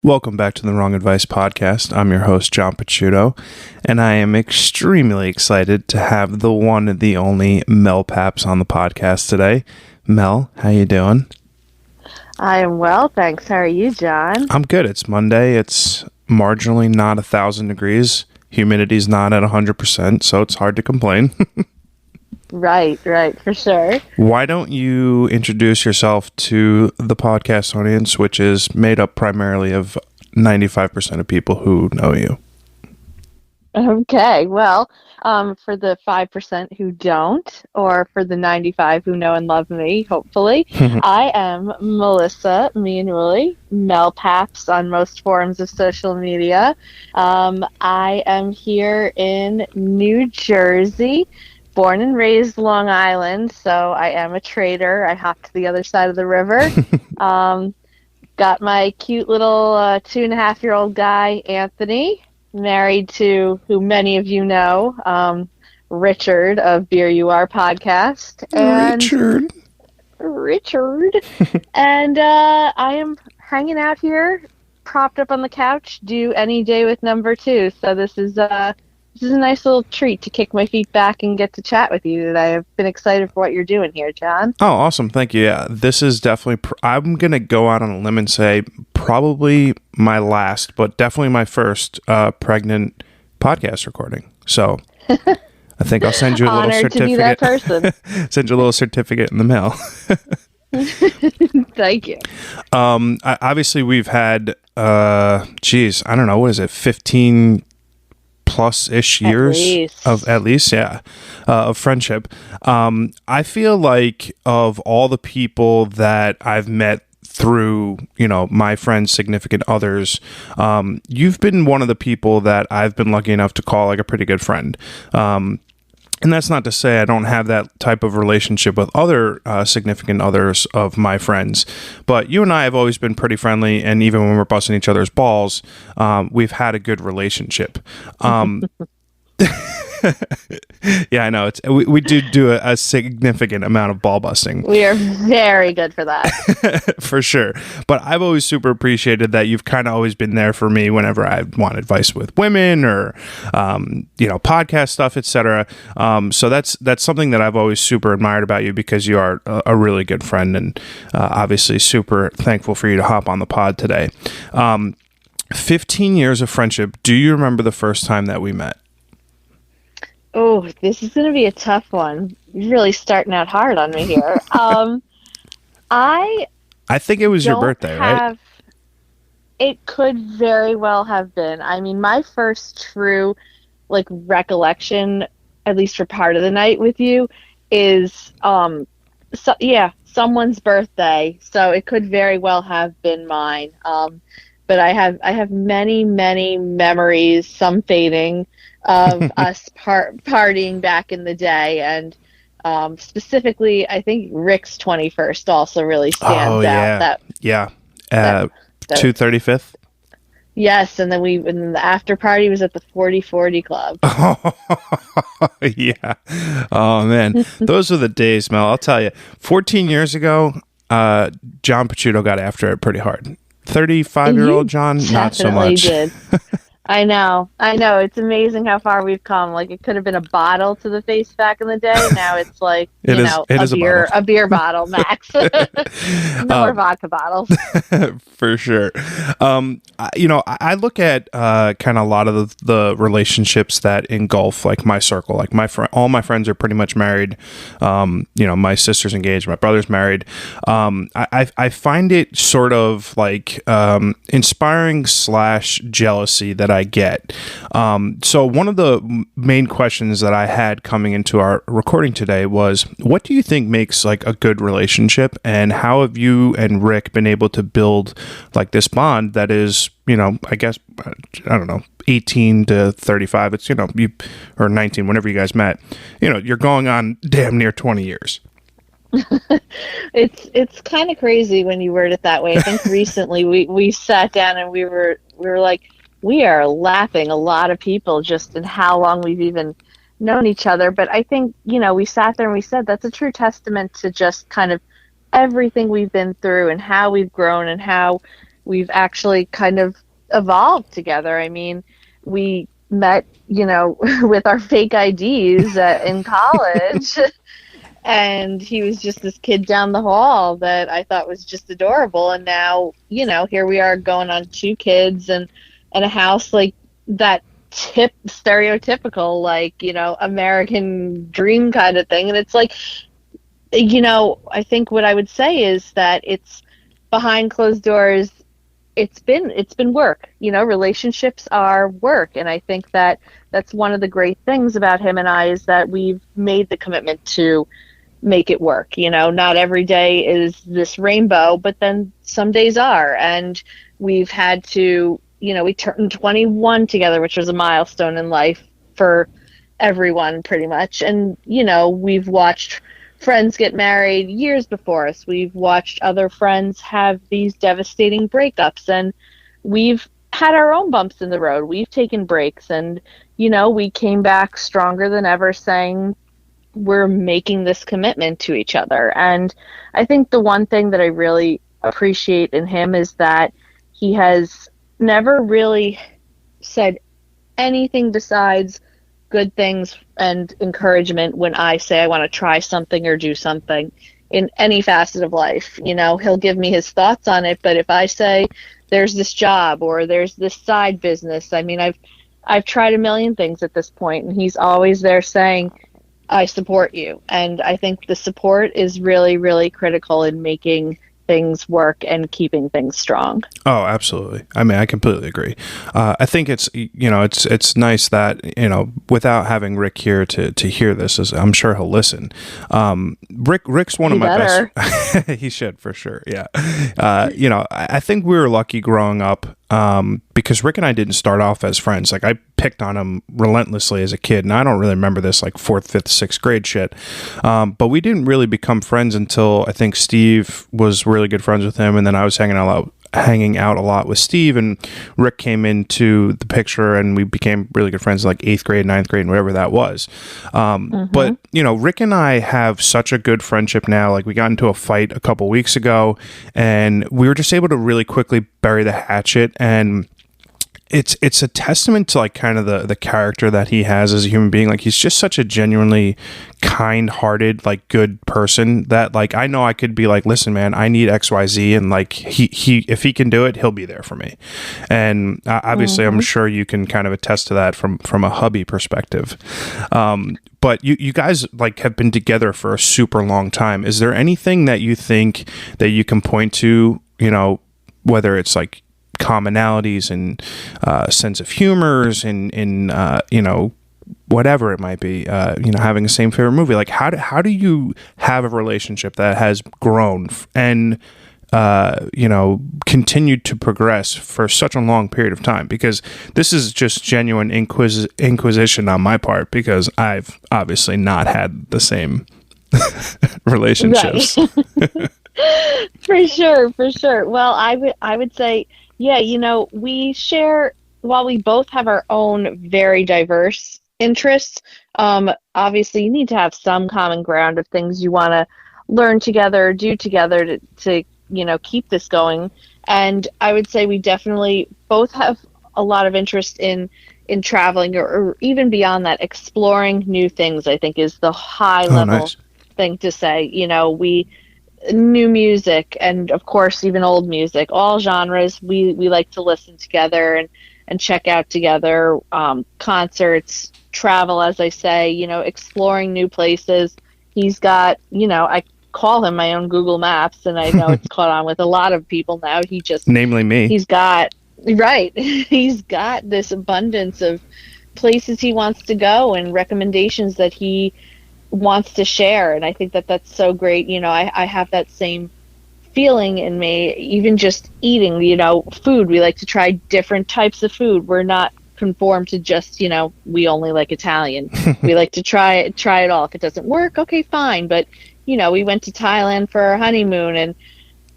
Welcome back to the Wrong Advice Podcast. I'm your host, John Picciuto, and I am extremely excited to have the one and the only Mel Paps on the podcast today. Mel, how you doing? I am well, thanks. How are you, John? I'm good. It's Monday. It's marginally not 1,000 degrees. Humidity's not at 100%, so it's hard to complain. Right, for sure. Why don't you introduce yourself to the podcast audience, which is made up primarily of 95% of people who know you? Okay, well, for the 5% who don't, or for the 95 who know and love me, hopefully, I am Melissa Mianulli, Mel Paps on most forms of social media. I am here in New Jersey. Born and raised Long Island, so I am a trader. I hopped to the other side of the river. Got my cute little 2.5-year-old guy, Anthony, married to who many of you know, Richard of Beer You Are podcast. And Richard. And I am hanging out here, propped up on the couch, due any day with number 2. So this is a nice little treat to kick my feet back and get to chat with you. That I have been excited for what you're doing here, John. Oh, awesome. Thank you. Yeah, this is definitely, I'm going to go out on a limb and say probably my last, but definitely my first pregnant podcast recording. So I think I'll send you a little certificate. To be that person. Send you a little certificate in the mail. Thank you. Obviously, we've had, I don't know, what is it, 15 plus-ish years of friendship. I feel like of all the people that I've met through, my friends' significant others, you've been one of the people that I've been lucky enough to call like a pretty good friend. And that's not to say I don't have that type of relationship with other significant others of my friends, but you and I have always been pretty friendly, and even when we're busting each other's balls, we've had a good relationship. Yeah, I know. We do a significant amount of ball busting. We are very good for that. For sure. But I've always super appreciated that you've kind of always been there for me whenever I want advice with women or, podcast stuff, etc. So that's something that I've always super admired about you, because you are a really good friend, and obviously super thankful for you to hop on the pod today. 15 years of friendship. Do you remember the first time that we met? Oh, this is going to be a tough one. You're really starting out hard on me here. I think it was your birthday, right? It could very well have been. I mean, my first true, recollection, at least for part of the night with you, is, someone's birthday. So it could very well have been mine. But I have many, many memories, some fading, of us partying back in the day, and specifically, I think Rick's 21st also really stands out. 235th. Yes, and then the after party was at the 40/40 Club. Yeah. Oh man, those are the days, Mel. I'll tell you. 14 years ago, John Picciuto got after it pretty hard. 35-year-old John, not so much. Did. I know. It's amazing how far we've come. It could have been a bottle to the face back in the day. Now it's a beer bottle max. No more vodka bottles. For sure. I look at kind of a lot of the relationships that engulf my circle. All my friends are pretty much married. My sister's engaged. My brother's married. I find it sort of inspiring / jealousy that I get. So one of the main questions that I had coming into our recording today was, what do you think makes a good relationship, and how have you and Rick been able to build this bond that is, I guess, I don't know, 18 to 35. It's, or 19, whenever you guys met, you're going on damn near 20 years. It's kind of crazy when you word it that way. I think recently we sat down and we were like, we are lapping a lot of people just in how long we've even known each other. But I think, we sat there and we said that's a true testament to just kind of everything we've been through and how we've grown and how we've actually kind of evolved together. I mean, we met, with our fake IDs in college, and he was just this kid down the hall that I thought was just adorable. And now, here we are going on two kids and a house like that stereotypical, like, American dream kind of thing. And it's like, I think what I would say is that it's behind closed doors. It's been work. Relationships are work, and I think that that's one of the great things about him and I is that we've made the commitment to make it work. Not every day is this rainbow, but then some days are, and we've had to, we turned 21 together, which was a milestone in life for everyone pretty much. And, we've watched friends get married years before us. We've watched other friends have these devastating breakups, and we've had our own bumps in the road. We've taken breaks, and, we came back stronger than ever, saying we're making this commitment to each other. And I think the one thing that I really appreciate in him is that he has never really said anything besides good things and encouragement when I say I want to try something or do something in any facet of life. He'll give me his thoughts on it, but if I say there's this job or there's this side business, I mean, I've tried a million things at this point, and he's always there saying, I support you. And I think the support is really, really critical in making things work and keeping things strong. Oh, absolutely. I mean, I completely agree. I think it's nice that, without having Rick here to hear this, as I'm sure he'll listen. Rick's one of my best. He should, for sure. Yeah. I think we were lucky growing up, because Rick and I didn't start off as friends. Like, I picked on him relentlessly as a kid, and I don't really remember this, like 4th, 5th, 6th grade shit. But we didn't really become friends until I think Steve was really good friends with him, and then I was hanging out a lot with Steve, and Rick came into the picture, and we became really good friends in like 8th grade, 9th grade, and whatever that was. But Rick and I have such a good friendship now. Like, we got into a fight a couple weeks ago, and we were just able to really quickly bury the hatchet. And it's a testament to like kind of the character that he has as a human being. Like, he's just such a genuinely kind-hearted, like, good person that, like, I know I could be like, listen, man, I need XYZ, and like he if he can do it, he'll be there for me. And obviously, I'm sure you can kind of attest to that from a hubby perspective. But you guys like have been together for a super long time. Is there anything that you think that you can point to, whether it's like commonalities and sense of humors and whatever it might be, having the same favorite movie? Like, how do you have a relationship that has grown and continued to progress for such a long period of time? Because this is just genuine inquisition on my part, because I've obviously not had the same relationships. Right. For sure. Well, I would say, yeah, we share, while we both have our own very diverse interests, obviously you need to have some common ground of things you want to learn together, do together to keep this going. And I would say we definitely both have a lot of interest in traveling, or even beyond that, exploring new things, I think is the high level thing to say. New music, and of course even old music, all genres we like to listen together and check out together, concerts, travel, as I say, exploring new places. He's got, I call him my own Google Maps, and I know it's caught on with a lot of people now. Namely me. He's got this abundance of places he wants to go and recommendations that he wants to share, and I think that that's so great. I have that same feeling in me, even just eating, food. We like to try different types of food. We're not conformed to just, we only like Italian. We like to try it all. If it doesn't work, okay, fine. But, we went to Thailand for our honeymoon, and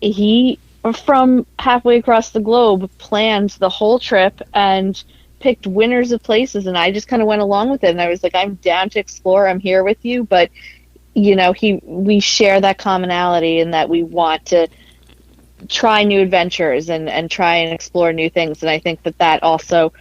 he, from halfway across the globe, planned the whole trip and picked winners of places, and I just kind of went along with it. And I was like, I'm down to explore. I'm here with you. But, we share that commonality, and that we want to try new adventures and try and explore new things. And I think that also,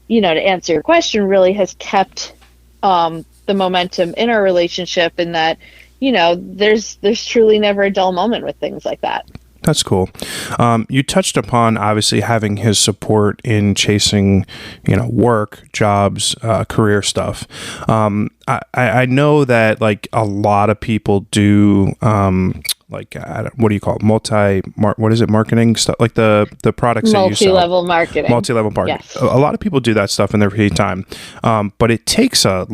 to answer your question, really has kept the momentum in our relationship, in that, there's truly never a dull moment with things like that. That's cool. You touched upon obviously having his support in chasing, work, jobs, career stuff. I know that like a lot of people do, what do you call it? What is it? Marketing stuff, like the products that you sell. Multi-level marketing. Multi-level marketing. Yes. A lot of people do that stuff in their free time, but it takes a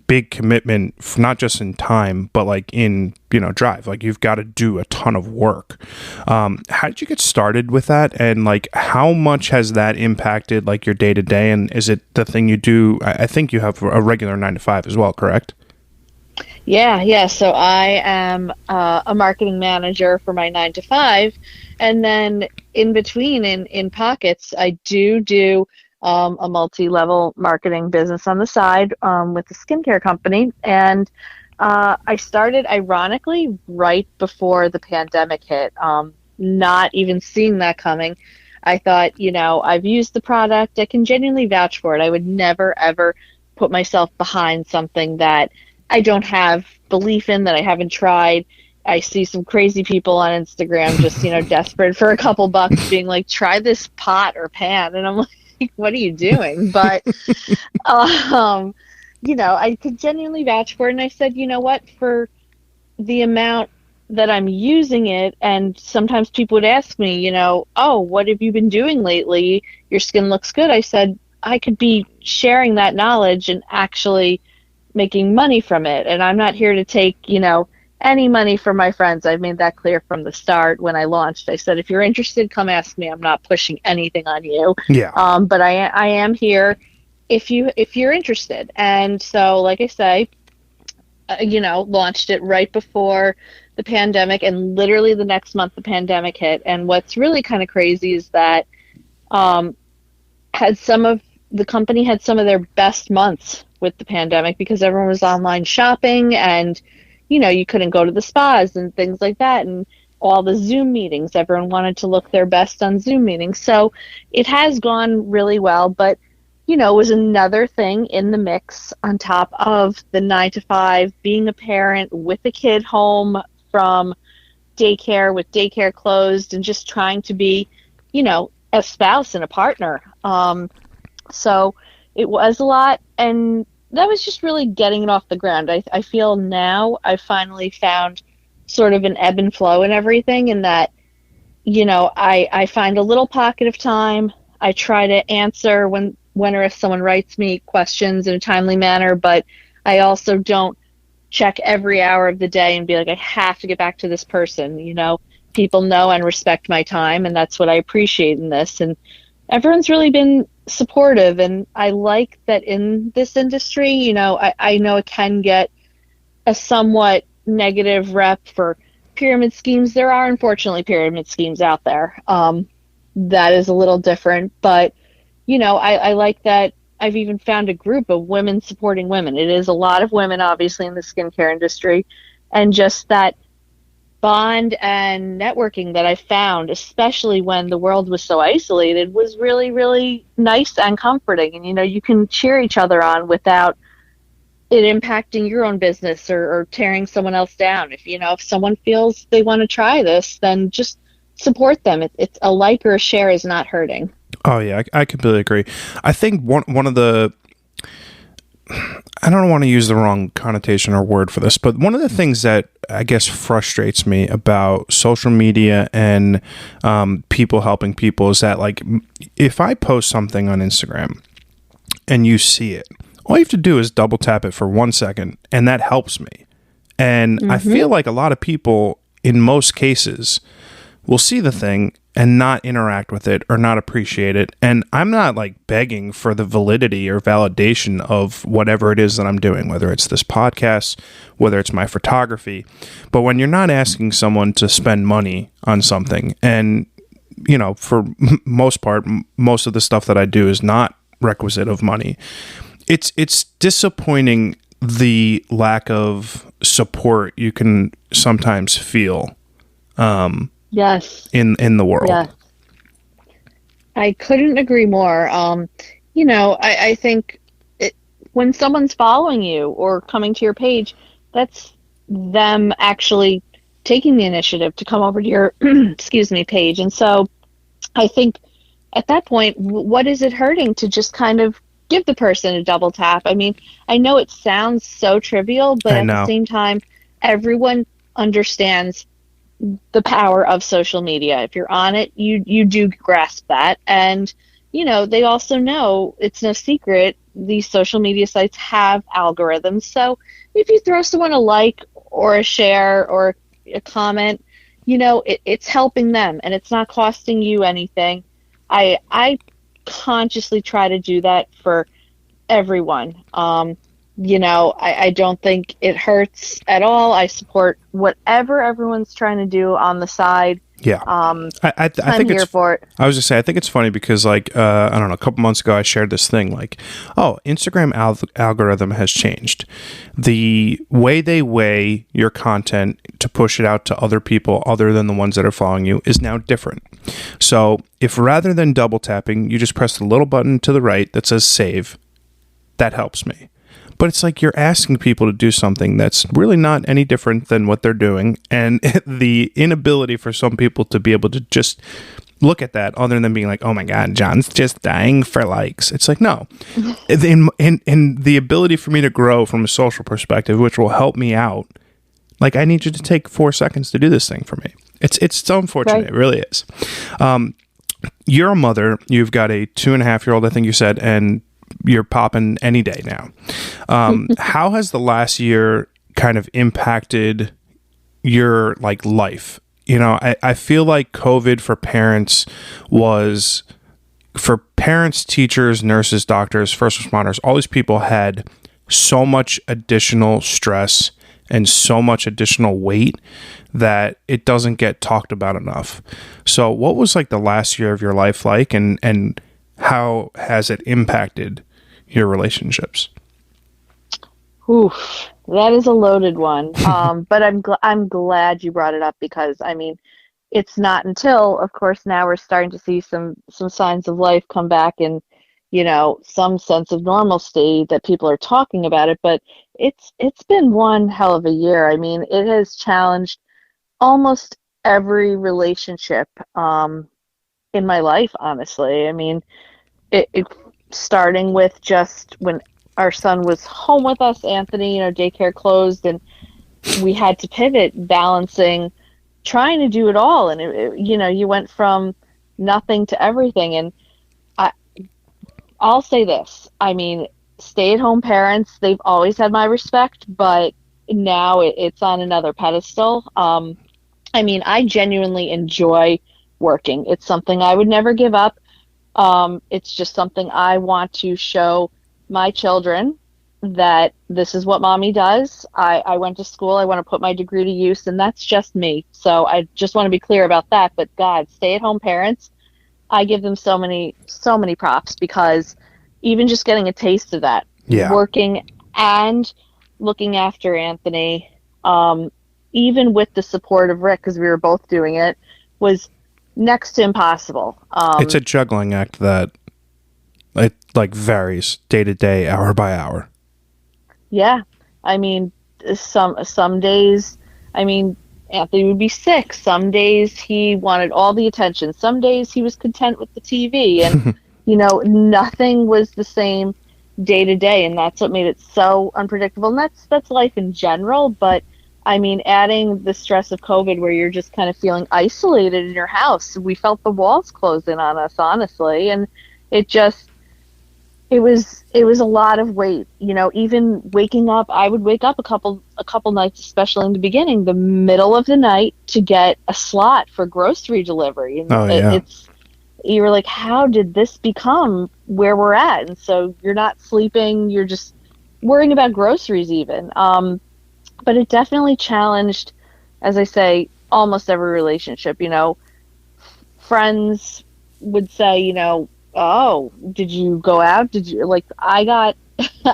big commitment, not just in time, but like in drive. Like you've got to do a ton of work. How did you get started with that, and like how much has that impacted like your day to day? And is it the thing you do? I think you have a regular 9 to 5 as well, correct? Yeah. So I am a marketing manager for my 9 to 5, and then in between, in pockets, I do a multi-level marketing business on the side with a skincare company, and I started ironically right before the pandemic hit. Not even seeing that coming. I thought, I've used the product. I can genuinely vouch for it. I would never ever put myself behind something that I don't have belief in, that I haven't tried. I see some crazy people on Instagram just, desperate for a couple bucks, being like, try this pot or pan. And I'm like, what are you doing? But, I could genuinely vouch for it. And I said, you know what, for the amount that I'm using it, and sometimes people would ask me, oh, what have you been doing lately? Your skin looks good. I said, I could be sharing that knowledge and actually making money from it. And I'm not here to take, any money from my friends. I made that clear from the start when I launched. I said, if you're interested, come ask me. I'm not pushing anything on you. Yeah. But I am here if you're interested. And so, like I say, launched it right before the pandemic, and literally the next month the pandemic hit. And what's really kind of crazy is that the company had some of their best months with the pandemic, because everyone was online shopping, and you couldn't go to the spas and things like that, and all the Zoom meetings, everyone wanted to look their best on Zoom meetings. So it has gone really well, but it was another thing in the mix on top of the 9 to 5, being a parent with a kid home from daycare, with daycare closed, and just trying to be, a spouse and a partner. So it was a lot, and that was just really getting it off the ground. I feel now I finally found sort of an ebb and flow in everything, and that, I find a little pocket of time. I try to answer when or if someone writes me questions in a timely manner, but I also don't check every hour of the day and be like, I have to get back to this person. People know and respect my time, and that's what I appreciate in this. And everyone's really been supportive, and I like that in this industry. I know it can get a somewhat negative rep for pyramid schemes. There are unfortunately pyramid schemes out there. That is a little different, but I like that I've even found a group of women supporting women. It is a lot of women, obviously, in the skincare industry, and just that bond and networking that I found, especially when the world was so isolated, was really, really nice and comforting. And, you can cheer each other on without it impacting your own business or tearing someone else down. If someone feels they want to try this, then just support them. It's a like or a share is not hurting. Oh yeah, I completely agree. I think one of the, I don't want to use the wrong connotation or word for this, but one of the things that I guess frustrates me about social media and people helping people is that, like, if I post something on Instagram and you see it, all you have to do is double tap it for 1 second, and that helps me. And I feel like a lot of people, in most cases, will see the thing and not interact with it or not appreciate it. And I'm not like begging for the validity or validation of whatever it is that I'm doing, whether it's this podcast, whether it's my photography. But when you're not asking someone to spend money on something, and, for most part, most of the stuff that I do is not requisite of money, it's disappointing the lack of support you can sometimes feel Yes. in the world. Yes. I couldn't agree more. I think it, when someone's following you or coming to your page, that's them actually taking the initiative to come over to your, excuse me, page. And so I think at that point, what is it hurting to just kind of give the person a double tap? I mean, I know it sounds so trivial, but I at the know. same time, everyone understands the power of social media. If you're on it, you do grasp that. And they also know it's no secret these social media sites have algorithms. So if you throw someone a like or a share or a comment, it's helping them and it's not costing you anything. I consciously try to do that for everyone. I don't think it hurts at all. I support whatever everyone's trying to do on the side. Yeah. I I'm think here it's. for it. I was just say I think it's funny because like I don't know, a couple months ago I shared this thing like, oh, Instagram algorithm has changed. The way they weigh your content to push it out to other people other than the ones that are following you is now different. So if rather than double tapping, you just press the little button to the right that says save, that helps me. But it's like you're asking people to do something that's really not any different than what they're doing. And the inability for some people to be able to just look at that other than being like, oh my God, John's just dying for likes. It's like, no. In the ability for me to grow from a social perspective, which will help me out, like I need you to take 4 seconds to do this thing for me. It's so unfortunate. Right. It really is. You're a mother. You've got a 2.5-year-old, I think you said, and you're popping any day now. How has the last year kind of impacted your like life? I feel like COVID for parents was for parents, teachers, nurses, doctors, first responders, all these people had so much additional stress and so much additional weight that it doesn't get talked about enough. So what was like the last year of your life like, and how has it impacted your relationships? Oof, that is a loaded one. But I'm glad you brought it up because I mean, it's not until, of course, now we're starting to see some signs of life come back and some sense of normalcy that people are talking about it. But it's been one hell of a year. I mean, it has challenged almost every relationship in my life, honestly. I mean, it starting with just when our son was home with us, Anthony, daycare closed, and we had to pivot, balancing, trying to do it all, and you went from nothing to everything. And I, I'll say this: I mean, stay-at-home parents, they've always had my respect, but now it's on another pedestal. I mean, I genuinely enjoy working. It's something I would never give up. It's just something I want to show my children that this is what mommy does. I went to school. I want to put my degree to use, and that's just me. So I just want to be clear about that. But God, stay-at-home parents, I give them so many props because even just getting a taste of that, Yeah. working and looking after Anthony, even with the support of Rick, because we were both doing it, was next to impossible. It's a juggling act that it like varies day to day, hour by hour. Yeah, I mean, some days, I mean, Anthony would be sick. Some days he wanted all the attention. Some days he was content with the TV, and nothing was the same day to day, and that's what made it so unpredictable. And that's life in general, but I mean, adding the stress of COVID where you're just kind of feeling isolated in your house. We felt the walls close in on us, honestly, and it just it was a lot of weight. Even waking up, I would wake up a couple nights, especially in the beginning, the middle of the night to get a slot for grocery delivery. And Oh yeah. you were like, how did this become where we're at? And so you're not sleeping, you're just worrying about groceries even. But it definitely challenged, as I say, almost every relationship. Friends would say, oh, did you go out? Did you like? I got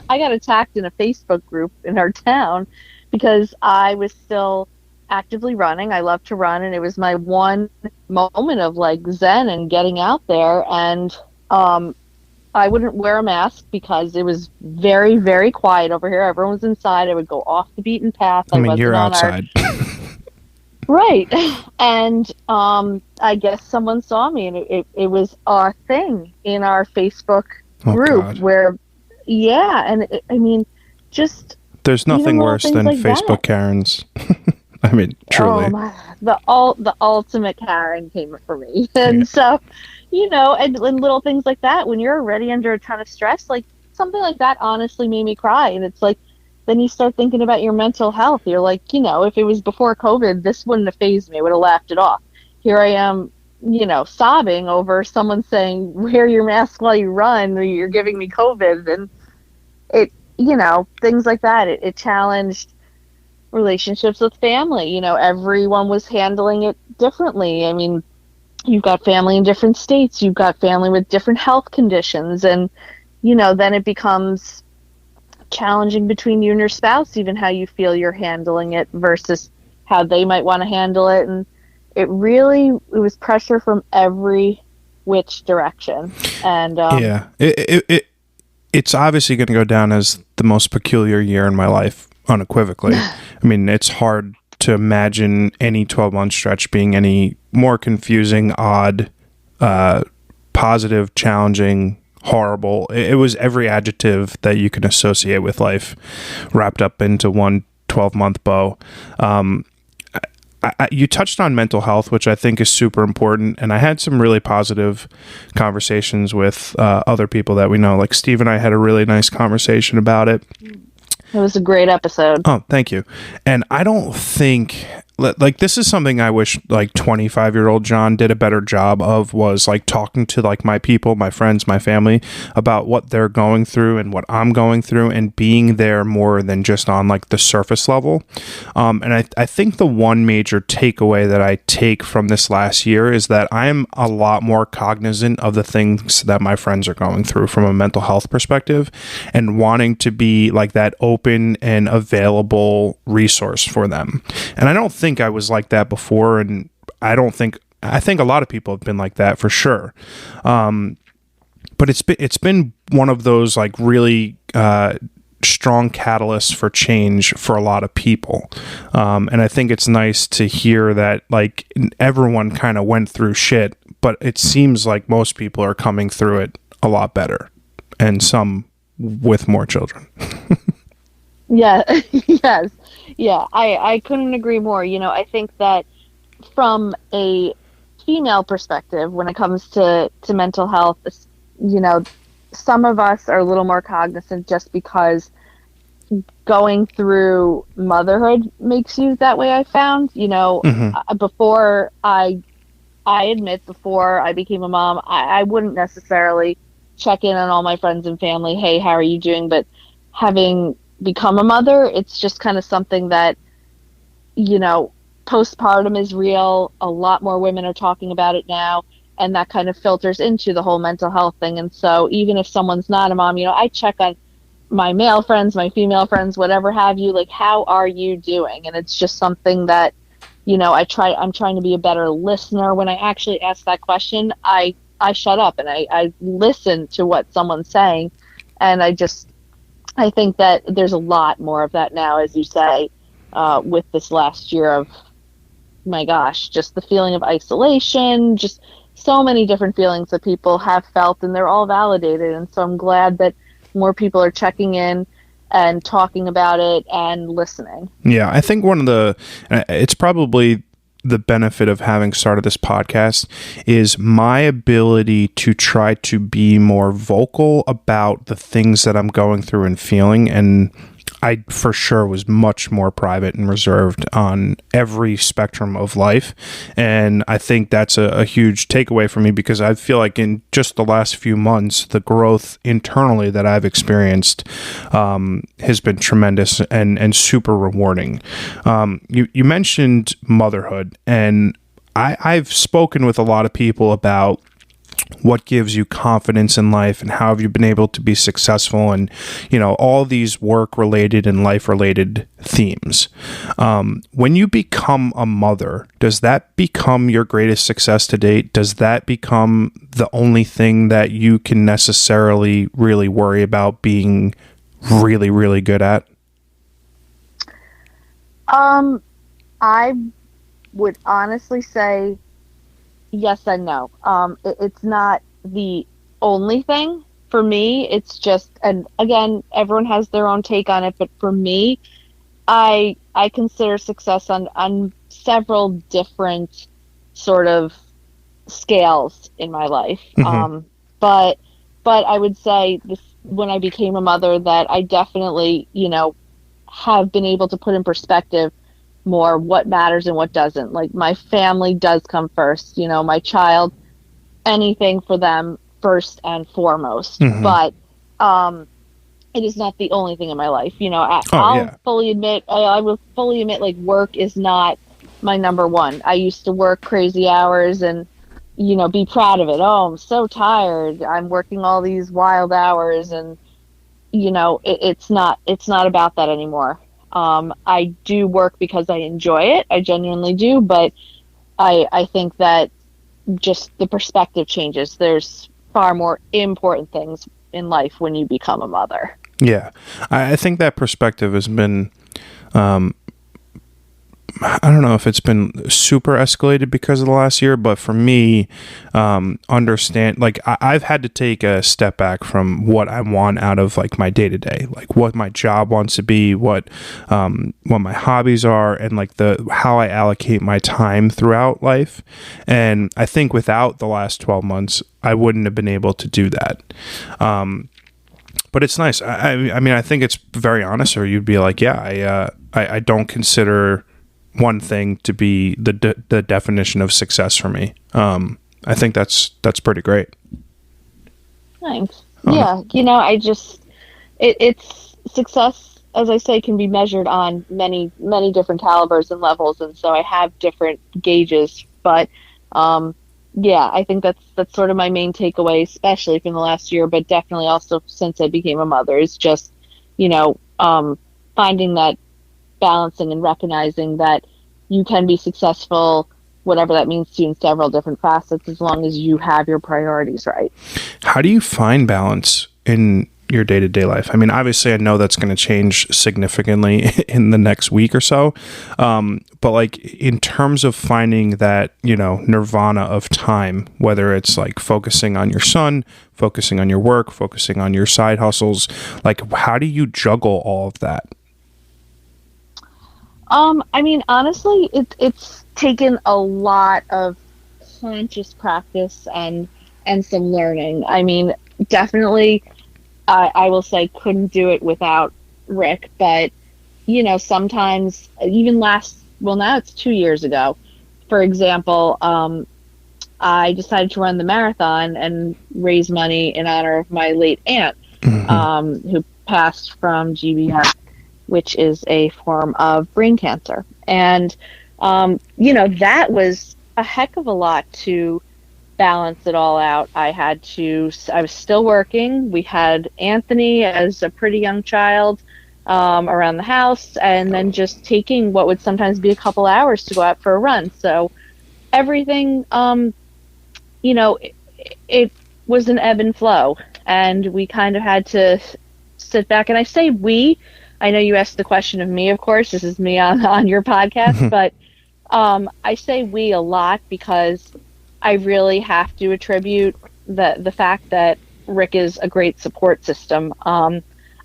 I got attacked in a Facebook group in our town because I was still actively running. I love to run, and it was my one moment of like zen and getting out there. And I wouldn't wear a mask because it was very, very quiet over here. Everyone was inside. I would go off the beaten path. I I mean, you're wasn't on our outside. right. And I guess someone saw me, and it was a thing in our Facebook Oh, group God. where, yeah, and I mean, just There's even nothing little worse things than like Facebook that. Karens. I mean, Oh truly. my, the ultimate Karen came for me. Yeah. And so, and little things like that, when you're already under a ton of stress, like something like that honestly made me cry. And it's like, then you start thinking about your mental health. You're like, if it was before COVID, this wouldn't have phased me. I would have laughed it off. Here I am, sobbing over someone saying, wear your mask while you run, or you're giving me COVID. And things like that. It challenged relationships with family. Everyone was handling it differently. I mean, you've got family in different states, you've got family with different health conditions, and then it becomes challenging between you and your spouse, even how you feel you're handling it versus how they might want to handle it. And it was pressure from every which direction. And Yeah. It's obviously going to go down as the most peculiar year in my life, unequivocally. I mean, it's hard to imagine any 12-month stretch being any more confusing, odd, positive, challenging, horrible. It was every adjective that you can associate with life wrapped up into one 12-month bow. You touched on mental health, which I think is super important. And I had some really positive conversations with other people that we know. Like Steve and I had a really nice conversation about it. it was a great episode. Oh, thank you. And I don't think like this is something I wish like 25-year-old John did a better job of, was like talking to like my people, my friends, my family about what they're going through and what I'm going through, and being there more than just on like the surface level. And I think the one major takeaway that I take from this last year is that I'm a lot more cognizant of the things that my friends are going through from a mental health perspective, and wanting to be like that open and available resource for them. And I don't think I was like that before, and I think a lot of people have been like that for sure. But it's been one of those like really strong catalysts for change for a lot of people. And I think it's nice to hear that like everyone kind of went through shit, but it seems like most people are coming through it a lot better, and some with more children. Yeah, yes. Yeah, I couldn't agree more. I think that from a female perspective, when it comes to mental health, you know, some of us are a little more cognizant just because going through motherhood makes you that way. I found, Mm-hmm. before I admit, before I became a mom, I wouldn't necessarily check in on all my friends and family. Hey, how are you doing? But having become a mother, it's just kind of something that, postpartum is real. A lot more women are talking about it now, and that kind of filters into the whole mental health thing. And so even if someone's not a mom, I check on my male friends, my female friends, whatever have you, like, how are you doing? And it's just something that, I'm trying to be a better listener. When I actually ask that question, I shut up and I listen to what someone's saying. And I think that there's a lot more of that now, as you say, with this last year of, my gosh, just the feeling of isolation, just so many different feelings that people have felt, and they're all validated. And so I'm glad that more people are checking in and talking about it and listening. Yeah, I think it's probably the benefit of having started this podcast is my ability to try to be more vocal about the things that I'm going through and feeling. And I for sure was much more private and reserved on every spectrum of life. And I think that's a huge takeaway for me, because I feel like in just the last few months, the growth internally that I've experienced has been tremendous and super rewarding. You mentioned motherhood, and I've spoken with a lot of people about what gives you confidence in life, and how have you been able to be successful, and all these work related and life related themes. When you become a mother, does that become your greatest success to date? Does that become the only thing that you can necessarily really worry about being really, really good at? I would honestly say yes and no. It's not the only thing for me. It's just, and again, everyone has their own take on it. But for me, I consider success on several different sort of scales in my life. Mm-hmm. But I would say this, when I became a mother, that I definitely, have been able to put in perspective more what matters and what doesn't. Like, my family does come first, my child, anything for them first and foremost. Mm-hmm. But it is not the only thing in my life. Oh, I'll yeah. fully admit, I will fully admit, like, work is not my number one. I used to work crazy hours and, be proud of it. Oh, I'm so tired. I'm working all these wild hours, and, it's not about that anymore. I do work because I enjoy it. I genuinely do, but I think that just the perspective changes. There's far more important things in life when you become a mother. Yeah. I think that perspective has been, I don't know if it's been super escalated because of the last year, but for me, understand, like, I've had to take a step back from what I want out of, like, my day to day, like what my job wants to be, what my hobbies are, and like how I allocate my time throughout life. And I think without the last 12 months, I wouldn't have been able to do that. But it's nice. I mean, I think it's very honest, or you'd be like, yeah, I don't consider one thing to be the definition of success for me. I think that's pretty great. Thanks. Yeah, I just, it's success, as I say, can be measured on many different calibers and levels, and so I have different gauges. But yeah, I think that's sort of my main takeaway, especially from the last year, but definitely also since I became a mother, is just, finding that balancing and recognizing that you can be successful, whatever that means to you, in several different facets, as long as you have your priorities right. How do you find balance in your day-to-day life? I mean, obviously I know that's going to change significantly in the next week or so. But like, in terms of finding that, nirvana of time, whether it's like focusing on your son, focusing on your work, focusing on your side hustles, like, how do you juggle all of that? I mean, honestly, it's taken a lot of conscious practice and some learning. I mean, definitely, I will say, couldn't do it without Rick. But sometimes, even now it's 2 years ago, for example, I decided to run the marathon and raise money in honor of my late aunt, who passed from GBS, which is a form of brain cancer. And, that was a heck of a lot to balance it all out. I was still working. We had Anthony as a pretty young child around the house, and then just taking what would sometimes be a couple hours to go out for a run. So everything, it was an ebb and flow, and we kind of had to sit back. And I say we, I know you asked the question of me, of course, this is me on your podcast, but I say we a lot because I really have to attribute the fact that Rick is a great support system.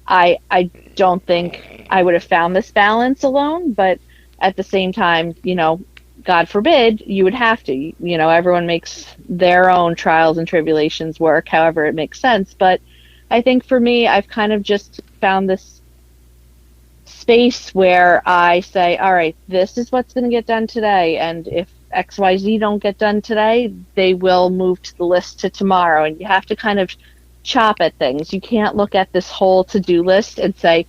I don't think I would have found this balance alone, but at the same time, God forbid, you would have to. Everyone makes their own trials and tribulations work however it makes sense. But I think for me, I've kind of just found this space where I say, all right, this is what's going to get done today. And if XYZ don't get done today, they will move to the list to tomorrow. And you have to kind of chop at things. You can't look at this whole to-do list and say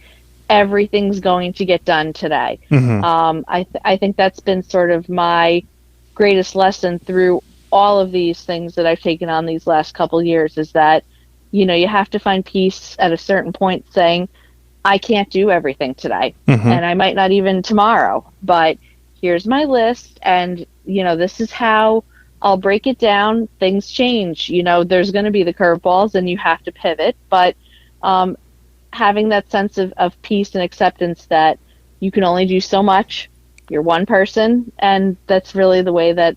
everything's going to get done today. I think that's been sort of my greatest lesson through all of these things that I've taken on these last couple years is that, you have to find peace at a certain point saying, I can't do everything today, Hmm. and I might not even tomorrow, but here's my list, and, this is how I'll break it down. Things change. There's going to be the curveballs, and you have to pivot, but um, having that sense of peace and acceptance that you can only do so much. You're one person, and that's really the way that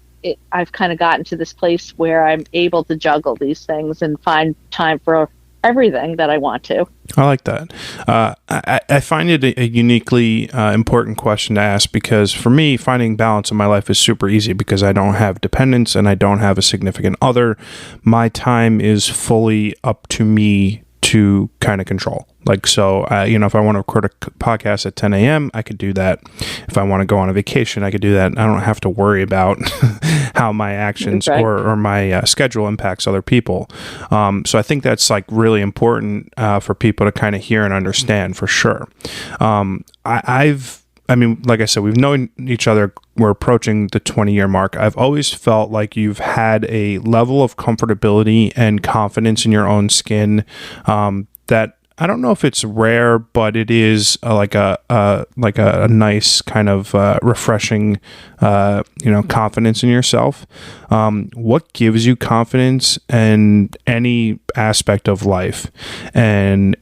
I've kind of gotten to this place where I'm able to juggle these things and find time for everything that I want to. I like that. I find it a uniquely important question to ask because for me, finding balance in my life is super easy because I don't have dependents and I don't have a significant other. My time is fully up to me to kind of control. Like, so, if I want to record a podcast at 10 a.m., I could do that. If I want to go on a vacation, I could do that. I don't have to worry about how my actions Right. or my schedule impacts other people. So I think that's like really important for people to kind of hear and understand for sure. I mean, like I said, we've known each other. We're approaching the 20-year mark. I've always felt like you've had a level of comfortability and confidence in your own skin that I don't know if it's rare, but it is like a nice kind of refreshing, confidence in yourself. What gives you confidence in any aspect of life, and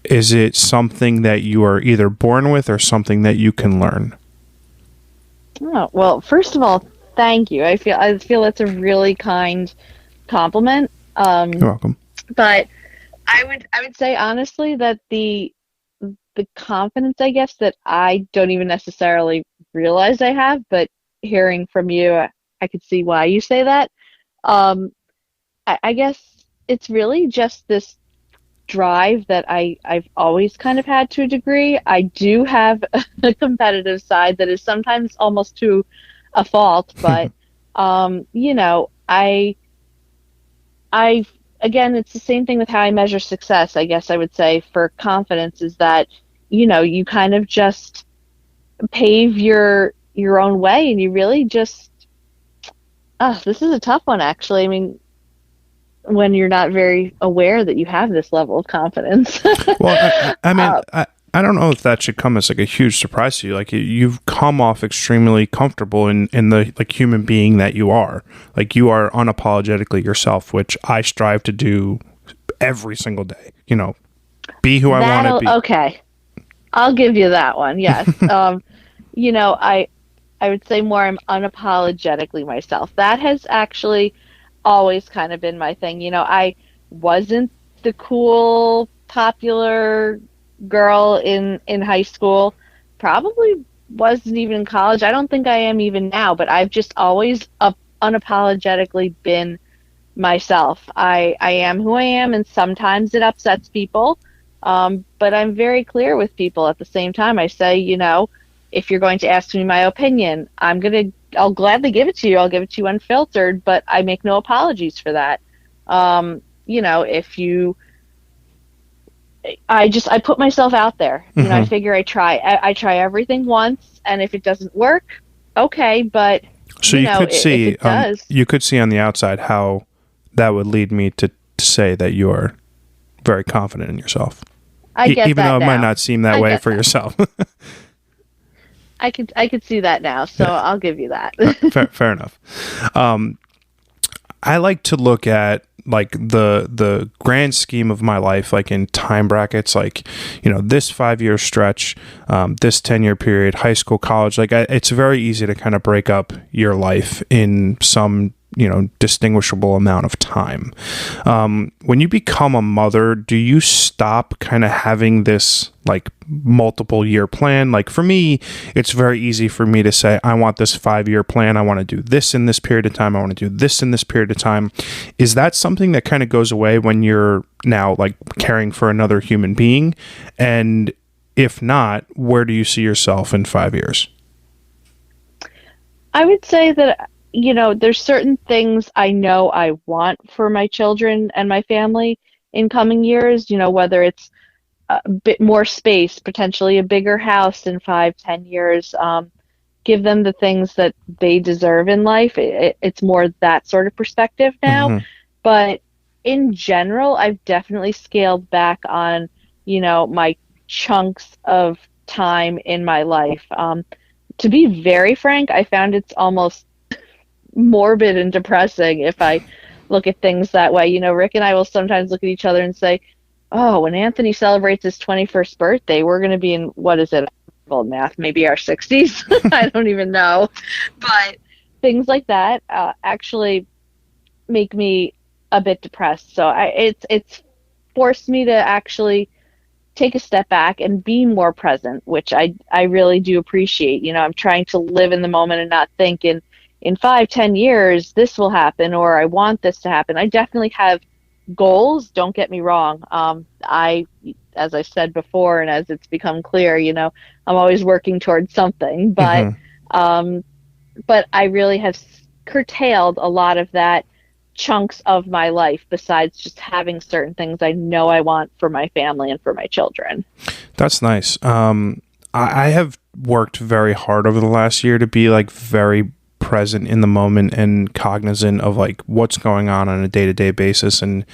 is it something that you are either born with or something that you can learn? Oh, well, first of all, thank you. I feel that's a really kind compliment. You're welcome. But I would say honestly that the confidence, I guess, that I don't even necessarily realize I have, but hearing from you, I could see why you say that. Um, I guess it's really just this drive that I've always kind of had to a degree. I do have a competitive side that is sometimes almost to a fault, but I again, it's the same thing with how I measure success. I guess I would say for confidence is that you kind of just pave your own way, and you really just. This is a tough one, actually. I mean, when you're not very aware that you have this level of confidence. Well, I mean, uh, I don't know if that should come as like a huge surprise to you. Like you've come off extremely comfortable in the like human being that you are. Like you are unapologetically yourself, which I strive to do every single day. Be who I want to that'll be. okay. I'll give you that one. Yes. You know, I I would say more I'm unapologetically myself. That has actually always kind of been my thing. I wasn't the cool, popular girl in high school. Probably wasn't even in college. I don't think I am even now, but I've just always unapologetically been myself. I am who I am, and sometimes it upsets people. But I'm very clear with people at the same time. I say, if you're going to ask me my opinion, I'll gladly give it to you. I'll give it to you unfiltered, but I make no apologies for that. If you, I put myself out there. I Hmm. figure I try everything once, and if it doesn't work, okay. But So you could if see, it does, you could see on the outside how that would lead me to say that you are very confident in yourself, I get even though that it might now. not seem that I way get for that. yourself. I could see that now, so Yeah, I'll give you that. fair enough. Um, I like to look at like the grand scheme of my life, like in time brackets, like this 5 year stretch, this 10 year period, high school, college. Like it's very easy to kind of break up your life in some distinguishable amount of time. When you become a mother, do you stop kind of having this like multiple year plan? Like for me, it's very easy for me to say, I want this 5 year plan. I want to do this in this period of time. I want to do this in this period of time. Is that something that kind of goes away when you're now like caring for another human being? And if not, where do you see yourself in 5 years? I would say that, there's certain things I know I want for my children and my family in coming years, whether it's a bit more space, potentially a bigger house in 5, 10 years, give them the things that they deserve in life. It's more that sort of perspective now. Hmm. But in general, I've definitely scaled back on, my chunks of time in my life. To be very frank, I found it's almost morbid and depressing if I look at things that way. Rick and I will sometimes look at each other and say, oh, when Anthony celebrates his 21st birthday, we're going to be in, what is it? Old math, maybe our 60s. I don't even know. But things like that actually make me a bit depressed. So it's forced me to actually take a step back and be more present, which I really do appreciate. I'm trying to live in the moment and not think in 5-10 years this will happen, or I want this to happen. I definitely have goals, don't get me wrong. As I said before, and as it's become clear, I'm always working towards something, but Hmm. I really have curtailed a lot of that chunks of my life, besides just having certain things I know I want for my family and for my children. That's nice. I have worked very hard over the last year to be like very present in the moment and cognizant of like what's going on a day-to-day basis, and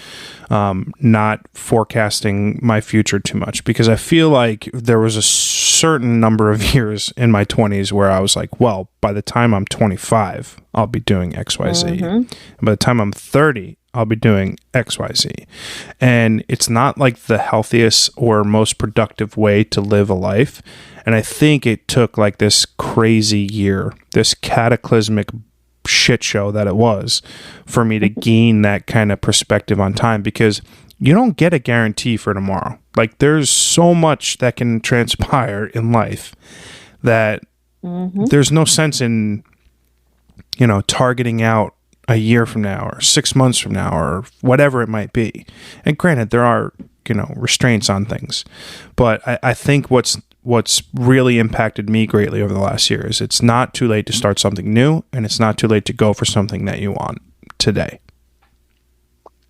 not forecasting my future too much, because I feel like there was a certain number of years in my 20s where I was like, well, by the time I'm 25 I'll be doing XYZ, and by the time I'm 30 I'll be doing XYZ. And it's not like the healthiest or most productive way to live a life. And I think it took like this crazy year, this cataclysmic shit show that it was, for me to gain that kind of perspective on time, because you don't get a guarantee for tomorrow. Like there's so much that can transpire in life that there's no sense in, targeting out a year from now or 6 months from now or whatever it might be. And granted, there are, restraints on things, but I think what's really impacted me greatly over the last year is it's not too late to start something new, and it's not too late to go for something that you want today.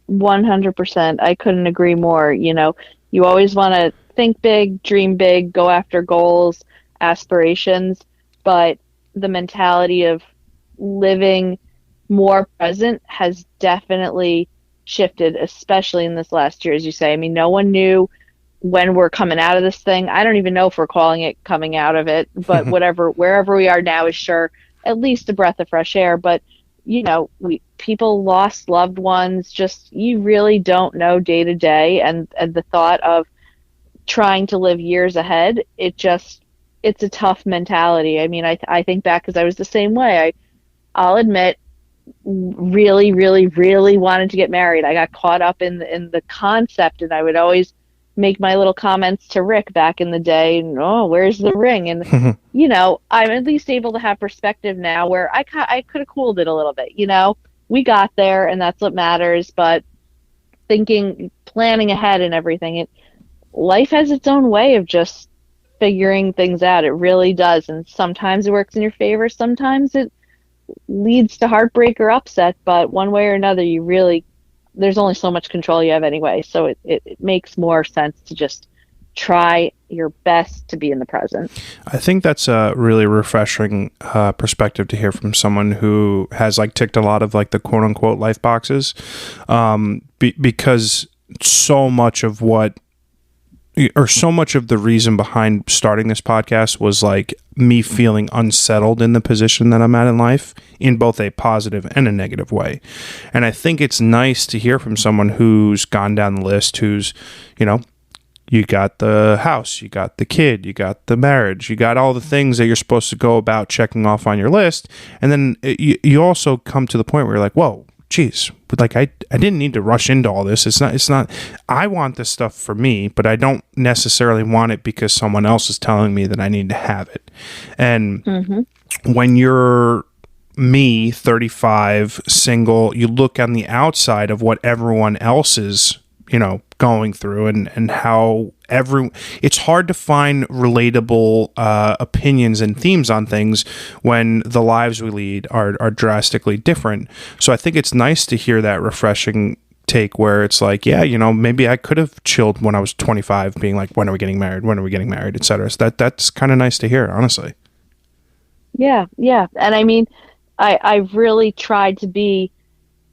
100%. I couldn't agree more. You always want to think big, dream big, go after goals, aspirations, but the mentality of living more present has definitely shifted, especially in this last year, as you say. I mean, no one knew when we're coming out of this thing. I don't even know if we're calling it coming out of it, but wherever we are now is sure at least a breath of fresh air. But people lost loved ones. Just, you really don't know day to day, and the thought of trying to live years ahead, it's a tough mentality. I mean, I think back, because I was the same way. I'll admit, really, really, really wanted to get married. I got caught up in the concept, and I would always make my little comments to Rick back in the day, and, oh, where's the ring? And I'm at least able to have perspective now, where I could have cooled it a little bit. We got there, and that's what matters. But planning ahead and everything, life has its own way of just figuring things out. It really does. And sometimes it works in your favor, sometimes it leads to heartbreak or upset, but one way or another, there's only so much control you have anyway. So it makes more sense to just try your best to be in the present. I think that's a really refreshing perspective to hear from someone who has like ticked a lot of like the quote unquote life boxes, because so much of the reason behind starting this podcast was like me feeling unsettled in the position that I'm at in life, in both a positive and a negative way. And I think it's nice to hear from someone who's gone down the list, who's, you got the house, you got the kid, you got the marriage, you got all the things that you're supposed to go about checking off on your list. And then you also come to the point where you're like, whoa, geez, but like I didn't need to rush into all this. It's not, I want this stuff for me, but I don't necessarily want it because someone else is telling me that I need to have it. And when you're me, 35, single, you look on the outside of what everyone else is, going through, and how it's hard to find relatable opinions and themes on things when the lives we lead are drastically different. So I think it's nice to hear that refreshing take where it's like, yeah, maybe I could have chilled when I was 25, being like, when are we getting married? When are we getting married? Et cetera. So that's kind of nice to hear, honestly. Yeah, yeah. And I mean, I've really tried to be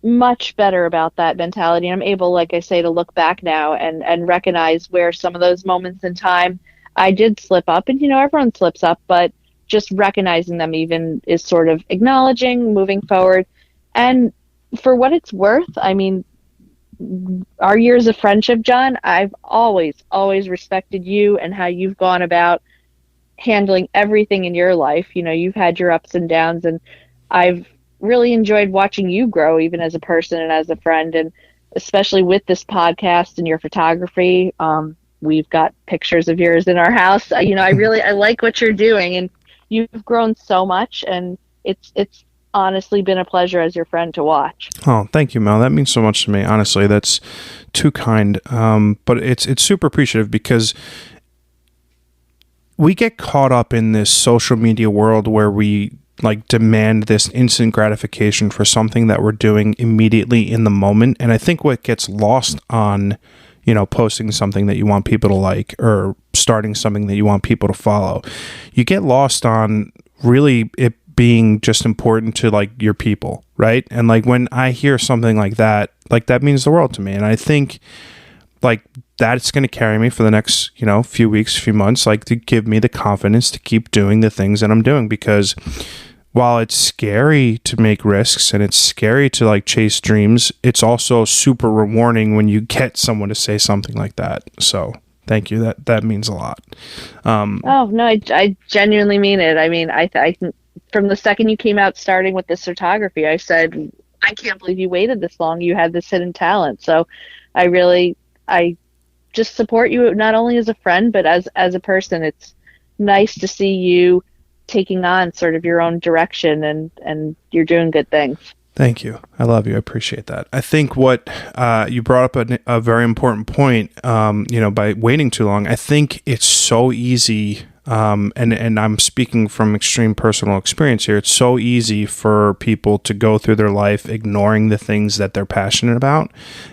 much better about that mentality. I'm able, like I say, to look back now and recognize where some of those moments in time I did slip up. And, everyone slips up, but just recognizing them even is sort of acknowledging, moving forward. And for what it's worth, I mean, our years of friendship, John, I've always, always respected you and how you've gone about handling everything in your life. You've had your ups and downs, and I've really enjoyed watching you grow, even as a person and as a friend, and especially with this podcast and your photography. We've got pictures of yours in our house. I like what you're doing, and you've grown so much, and it's honestly been a pleasure as your friend to watch. Oh, thank you, Mel. That means so much to me. Honestly, that's too kind. But it's super appreciative because we get caught up in this social media world where we like demand this instant gratification for something that we're doing immediately in the moment. And I think what gets lost on, posting something that you want people to like or starting something that you want people to follow, you get lost on really it being just important to like your people, right? And like when I hear something like that means the world to me. And I think like that's going to carry me for the next, few weeks, few months, like to give me the confidence to keep doing the things that I'm doing. Because while it's scary to make risks and it's scary to like chase dreams, it's also super rewarding when you get someone to say something like that. So thank you. That means a lot. Oh, no, I genuinely mean it. I mean, I from the second you came out starting with this photography, I said, I can't believe you waited this long. You had this hidden talent. So I just support you not only as a friend, but as a person. It's nice to see you taking on sort of your own direction, and you're doing good things. Thank you. I love you. I appreciate that. I think what you brought up a very important point, by waiting too long. I think it's so easy, and I'm speaking from extreme personal experience here. It's so easy for people to go through their life ignoring the things that they're passionate about.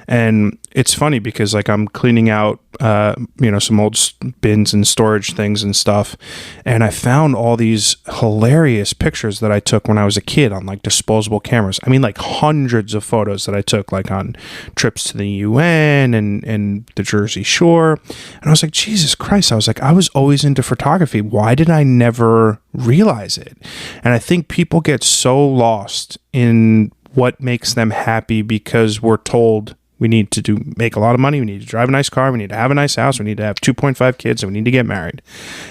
And it's funny because like I'm cleaning out, some old bins and storage things and stuff. And I found all these hilarious pictures that I took when I was a kid on like disposable cameras. I mean, like hundreds of photos that I took like on trips to the UN and the Jersey Shore. And I was like, Jesus Christ. I was like, I was always into photography. Why did I never realize it? And I think people get so lost in what makes them happy because we're told we need to make a lot of money. We need to drive a nice car. We need to have a nice house. We need to have 2.5 kids, and we need to get married.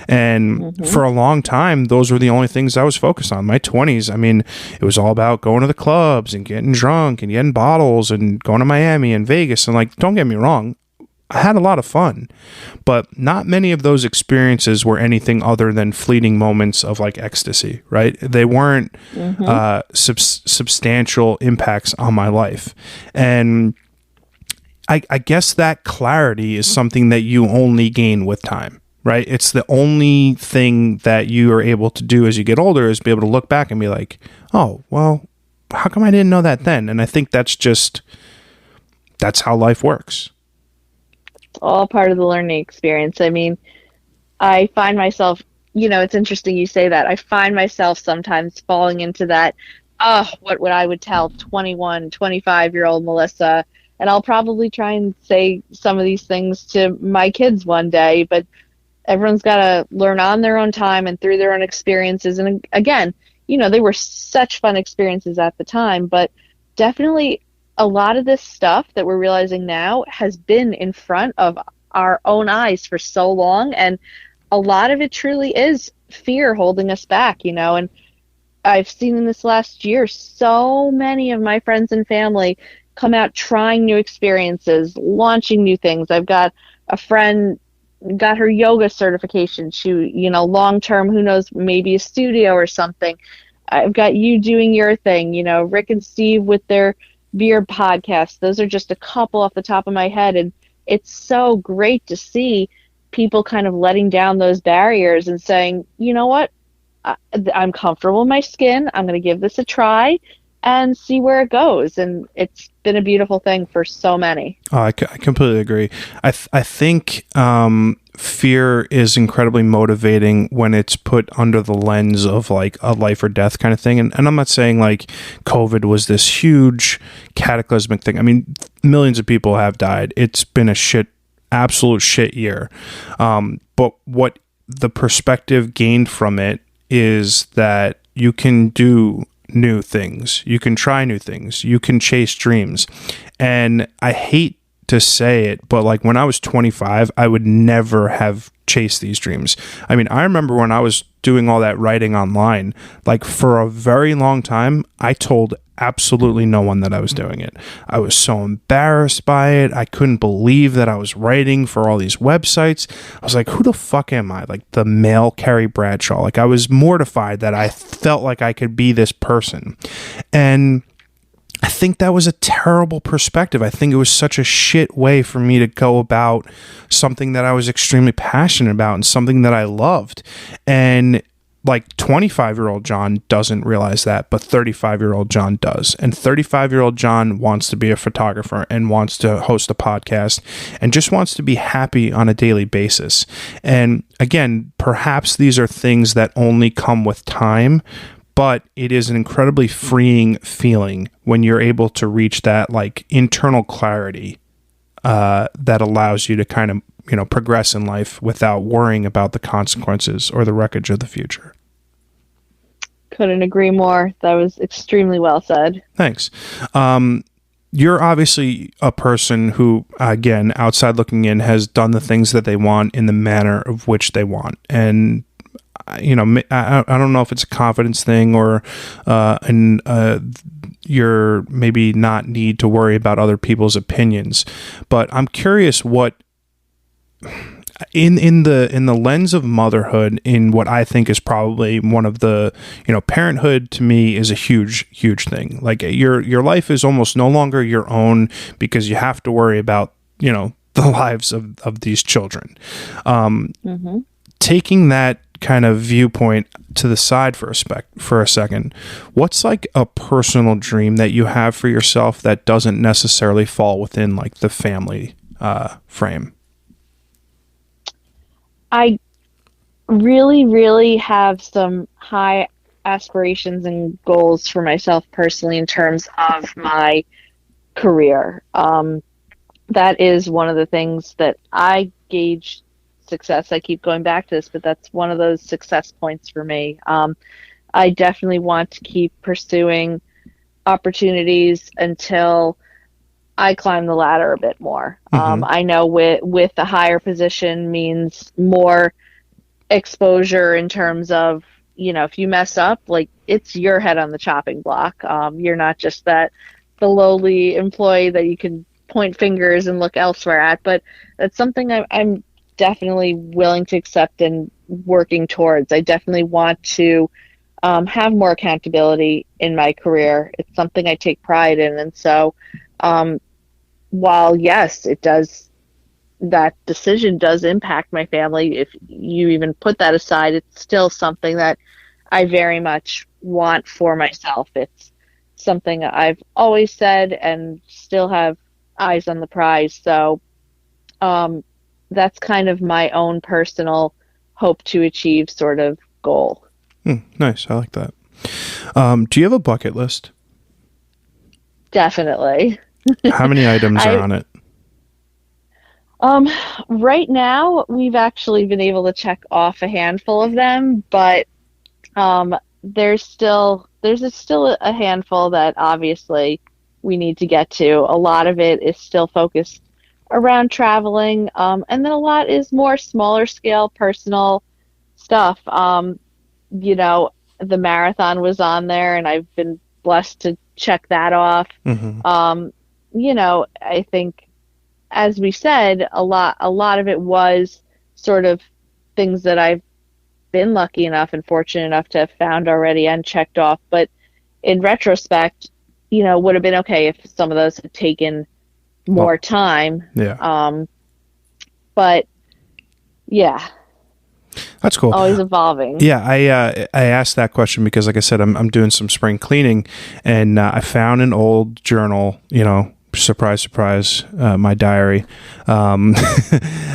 And for a long time, those were the only things I was focused on. My 20s, I mean, it was all about going to the clubs and getting drunk and getting bottles and going to Miami and Vegas. And like, don't get me wrong, I had a lot of fun, but not many of those experiences were anything other than fleeting moments of like ecstasy, right? They weren't substantial impacts on my life. And I guess that clarity is something that you only gain with time, right? It's the only thing that you are able to do as you get older is be able to look back and be like, oh, well, how come I didn't know that then? And I think that's how life works. It's all part of the learning experience. I mean, I find myself, it's interesting you say that. I find myself sometimes falling into that, what I would tell 21, 25-year-old Melissa. And I'll probably try and say some of these things to my kids one day, but everyone's got to learn on their own time and through their own experiences. And again, they were such fun experiences at the time, but definitely a lot of this stuff that we're realizing now has been in front of our own eyes for so long. And a lot of it truly is fear holding us back, and I've seen in this last year, so many of my friends and family come out trying new experiences, launching new things. I've got a friend got her yoga certification. She, long term, who knows, maybe a studio or something. I've got you doing your thing, Rick and Steve with their beer podcast. Those are just a couple off the top of my head. And it's so great to see people kind of letting down those barriers and saying, you know what, I'm comfortable in my skin. I'm going to give this a try and see where it goes. And it's been a beautiful thing for so many. Oh, I completely agree. I think fear is incredibly motivating when it's put under the lens of like a life or death kind of thing. And I'm not saying like COVID was this huge cataclysmic thing. I mean, millions of people have died. It's been a absolute shit year. But what the perspective gained from it is that you can do new things. You can try new things. You can chase dreams. And I hate to say it, but like when I was 25, I would never have chased these dreams. I mean, I remember when I was doing all that writing online, like for a very long time, I told absolutely no one that I was doing it. I was so embarrassed by it. I couldn't believe that I was writing for all these websites. I was like, who the fuck am I? Like the male Carrie Bradshaw. Like I was mortified that I felt like I could be this person. And I think that was a terrible perspective. I think it was such a shit way for me to go about something that I was extremely passionate about and something that I loved. And like 25-year-old John doesn't realize that, but 35-year-old John does. And 35-year-old John wants to be a photographer and wants to host a podcast and just wants to be happy on a daily basis. And again, perhaps these are things that only come with time, but it is an incredibly freeing feeling when you're able to reach that like internal clarity that allows you to kind of, you know, progress in life without worrying about the consequences or the wreckage of the future. Couldn't agree more. That was extremely well said. Thanks. You're obviously a person who, again, outside looking in, has done the things that they want in the manner of which they want. And you know, I don't know if it's a confidence thing or you're maybe not need to worry about other people's opinions, but I'm curious what in the lens of motherhood, in what I think is probably one of the, you know, parenthood to me is a huge thing. Like your life is almost no longer your own because you have to worry about, you know, the lives of these children. Taking that kind of viewpoint to the side for a second, what's like a personal dream that you have for yourself that doesn't necessarily fall within like the family frame? I really have some high aspirations and goals for myself personally in terms of my career. That is one of the things that I gauge success. I keep going back to this, but that's one of those success points for me. I definitely want to keep pursuing opportunities until I climb the ladder a bit more. I know with a higher position means more exposure in terms of, you know, if you mess up, like it's your head on the chopping block. You're not just the lowly employee that you can point fingers and look elsewhere at, but that's something I'm definitely willing to accept and working towards. I definitely want to have more accountability in my career. It's something I take pride in. And so while, yes, it does, that decision does impact my family, if you even put that aside, it's still something that I very much want for myself. It's something I've always said and still have eyes on the prize. So that's kind of my own personal hope to achieve sort of goal. Nice. I like that. Do you have a bucket list? Definitely. How many items are on it? Right now, we've actually been able to check off a handful of them, but there's still a handful that obviously we need to get to. A lot of it is still focused around traveling, and then a lot is more smaller scale personal stuff. You know, the marathon was on there and I've been blessed to check that off. You know, I think, as we said, a lot of it was sort of things that I've been lucky enough and fortunate enough to have found already and checked off, but in retrospect, you know, would have been okay if some of those had taken more time. Yeah. But yeah. That's cool. Always evolving. Yeah, I asked that question because, like I said, I'm doing some spring cleaning, and I found an old journal, you know, surprise, surprise, my diary. And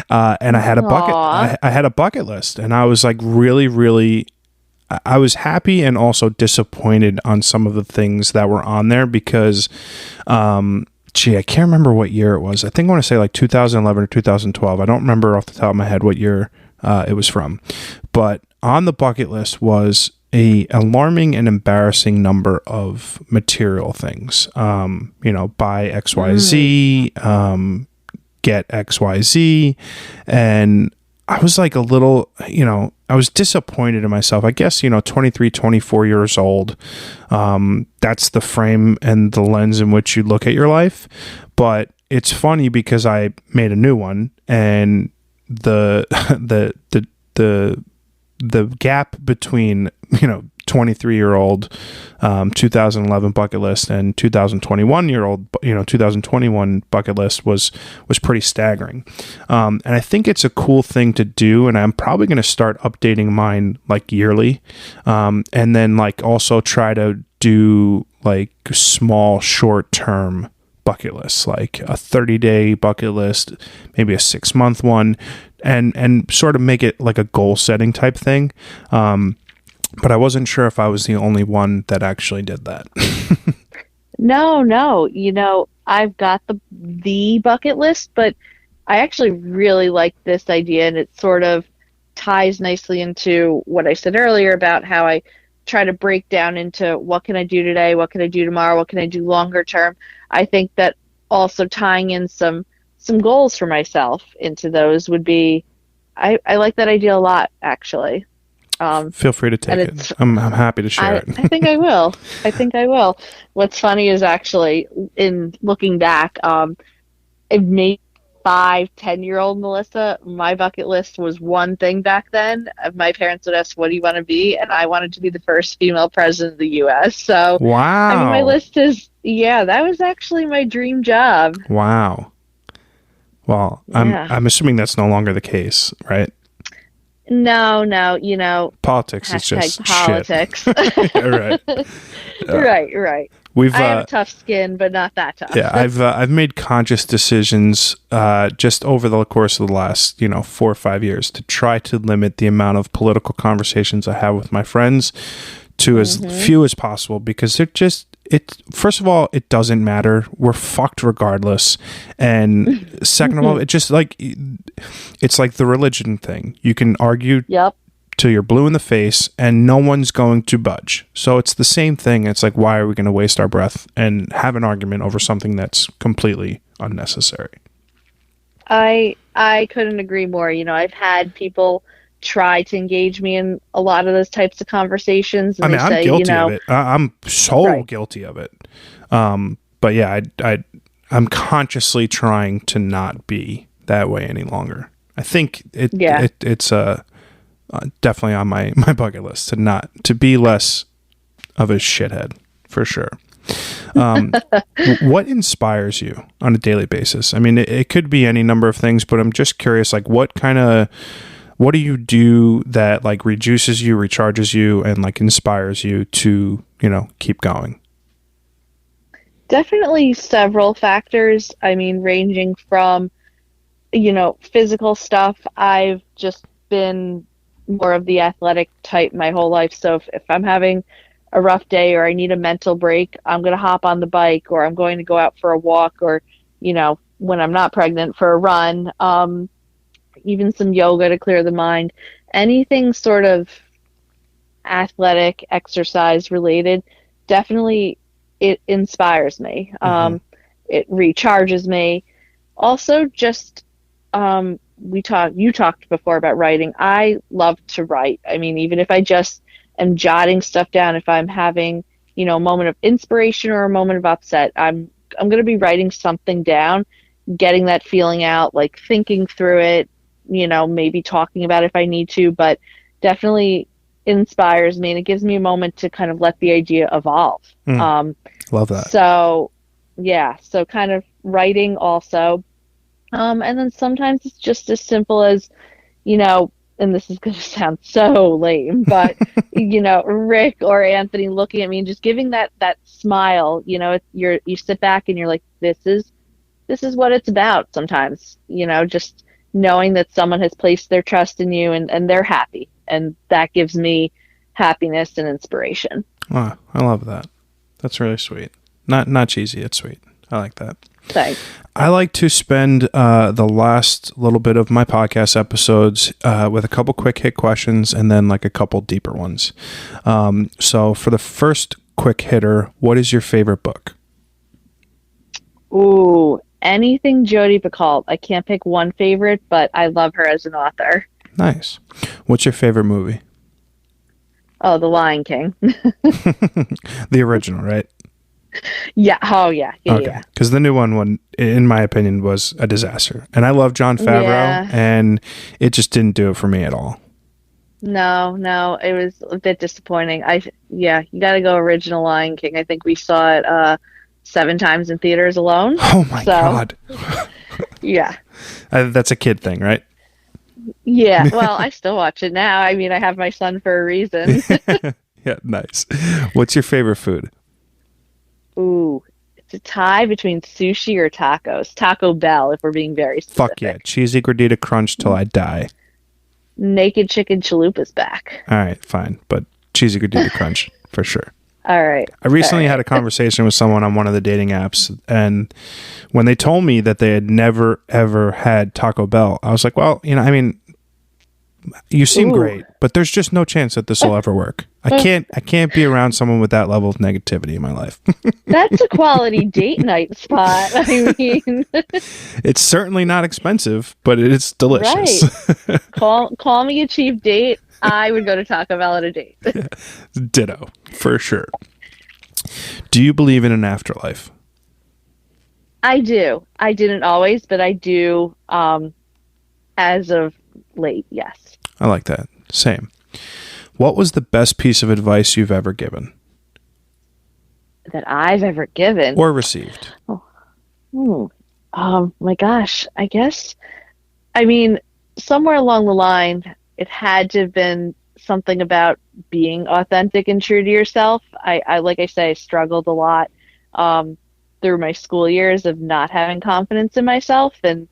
I had a bucket. Aw. I had a bucket list, and I was like really, really. I was happy and also disappointed on some of the things that were on there because, I can't remember what year it was. I think I want to say like 2011 or 2012. I don't remember off the top of my head what year it was from, but on the bucket list was a alarming and embarrassing number of material things. Buy XYZ, get XYZ, and I was like a little, I was disappointed in myself. I guess, 23, 24 years old. That's the frame and the lens in which you look at your life. But it's funny because I made a new one, and the the gap between 23-year-old 2011 bucket list and 2021-year-old 2021 bucket list was pretty staggering, and I think it's a cool thing to do, and I'm probably going to start updating mine like yearly, and then like also try to do like small short-term bucket lists, like a 30-day bucket list, maybe a 6-month one, and sort of make it like a goal setting type thing. But I wasn't sure if I was the only one that actually did that. No. I've got the bucket list, but I actually really like this idea, and it sort of ties nicely into what I said earlier about how I try to break down into what can I do today, what can I do tomorrow, what can I do longer term. I think that also tying in some goals for myself into those would be, I like that idea a lot, actually. Feel free to take it. I'm happy to share it. I think I will. What's funny is actually, in looking back, it made 5, 10-year-old Melissa, my bucket list was one thing back then. My parents would ask, what do you want to be? And I wanted to be the first female president of the U.S. So, wow. I mean, my list is, that was actually my dream job. Wow. Well, Yeah. I'm assuming that's no longer the case, right? No, Politics is just politics. shit. Right. Right. We've I have a tough skin, but not that tough. Yeah, I've made conscious decisions just over the course of the last 4 or 5 years to try to limit the amount of political conversations I have with my friends to as few as possible, because first of all, it doesn't matter. We're fucked regardless. And second of all, it's like the religion thing. You can argue till you're blue in the face and no one's going to budge. So it's the same thing. It's like, why are we going to waste our breath and have an argument over something that's completely unnecessary? I couldn't agree more. I've had people try to engage me in a lot of those types of conversations. And I'm guilty of it. I'm so guilty of it. But yeah, I'm consciously trying to not be that way any longer. I think it's definitely on my bucket list to be less of a shithead, for sure. What inspires you on a daily basis? I mean, it could be any number of things, but I'm just curious, like what do you do that like reduces you, recharges you, and like inspires you to, keep going? Definitely several factors. I mean, ranging from, physical stuff. I've just been more of the athletic type my whole life. So if I'm having a rough day or I need a mental break, I'm going to hop on the bike, or I'm going to go out for a walk, or, when I'm not pregnant, for a run. Even some yoga to clear the mind. Anything sort of athletic, exercise related, definitely it inspires me. It recharges me. Also, just you talked before about writing. I love to write. I mean, even if I just am jotting stuff down, if I'm having, a moment of inspiration or a moment of upset, I'm going to be writing something down, getting that feeling out, like thinking through it, maybe talking about it if I need to, but definitely inspires me, and it gives me a moment to kind of let the idea evolve. Love that. So kind of writing also. And then sometimes it's just as simple as, and this is going to sound so lame, but Rick or Anthony looking at me and just giving that smile, you sit back and you're like, this is what it's about sometimes, just knowing that someone has placed their trust in you and they're happy. And that gives me happiness and inspiration. Oh, I love that. That's really sweet. Not cheesy. It's sweet. I like that. Thanks. I like to spend the last little bit of my podcast episodes with a couple quick hit questions and then like a couple deeper ones. So for the first quick hitter, what is your favorite book? Ooh, anything Jodi Picoult. I can't pick one favorite, but I love her as an author. Nice. What's your favorite movie? Oh, The Lion King. The original, right? Yeah. Oh, yeah. Yeah. Because the new one, in my opinion, was a disaster. And I love Jon Favreau, and it just didn't do it for me at all. No, it was a bit disappointing. You got to go original Lion King. I think we saw it 7 times in theaters alone. Oh my God. Yeah. That's a kid thing, right? Yeah. Well, I still watch it now. I mean, I have my son for a reason. Yeah, nice. What's your favorite food? Ooh, it's a tie between sushi or tacos. Taco Bell, if we're being very specific. Fuck yeah. Cheesy gordita crunch till I die. Naked chicken chalupa's back. All right, fine. But cheesy gordita crunch for sure. All right. I recently had a conversation with someone on one of the dating apps, and when they told me that they had never, ever had Taco Bell, I was like, well, I mean, you seem great, but there's just no chance that this will ever work. I can't be around someone with that level of negativity in my life. That's a quality date night spot. I mean, it's certainly not expensive, but it is delicious. Right. Call me a cheap date. I would go to Taco Bell at a date. Ditto, for sure. Do you believe in an afterlife? I do. I didn't always, but I do as of late, yes. I like that. Same. What was the best piece of advice you've ever given? That I've ever given? Or received? My gosh. I guess, I mean, somewhere along the line, it had to have been something about being authentic and true to yourself. I like I say, I struggled a lot through my school years of not having confidence in myself. And,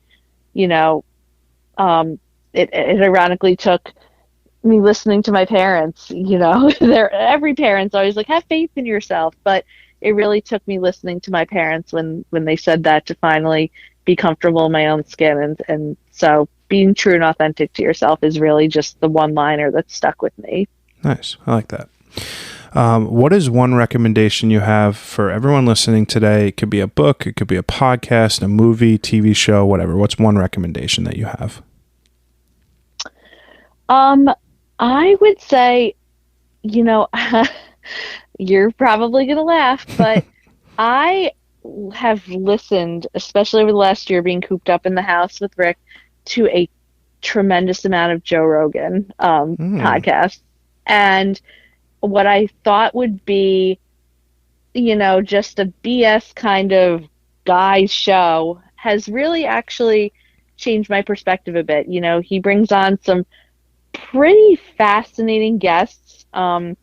it ironically took me listening to my parents, every parent's always like, have faith in yourself. But it really took me listening to my parents when they said that to finally be comfortable in my own skin. And so being true and authentic to yourself is really just the one-liner that stuck with me. Nice. I like that. What is one recommendation you have for everyone listening today? It could be a book, it could be a podcast, a movie, TV show, whatever. What's one recommendation that you have? I would say, you're probably going to laugh, but I have listened, especially over the last year being cooped up in the house with Rick, to a tremendous amount of Joe Rogan podcasts. And what I thought would be, just a BS kind of guy's show has really actually changed my perspective a bit. He brings on some pretty fascinating guests, and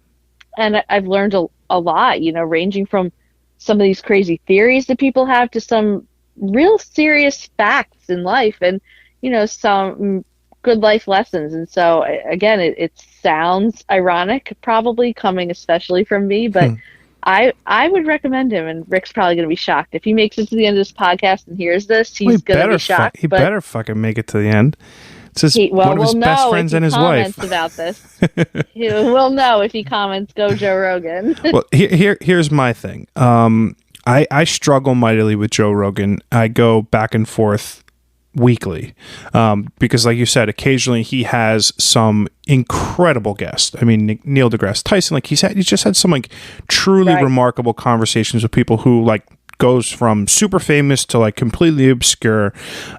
I've learned a lot, ranging from some of these crazy theories that people have to some real serious facts in life and, some good life lessons. And so, again, it sounds ironic, probably coming especially from me, but I would recommend him, and Rick's probably going to be shocked. If he makes it to the end of this podcast and hears this, he's going to be shocked. He better fucking make it to the end. It's one of his best friends and his wife. About this. We'll know if he comments, go Joe Rogan. Well, here's my thing. I struggle mightily with Joe Rogan. I go back and forth weekly because, like you said, occasionally he has some incredible guests. I mean, Neil deGrasse Tyson, like he's just had some like truly remarkable conversations with people who like goes from super famous to like completely obscure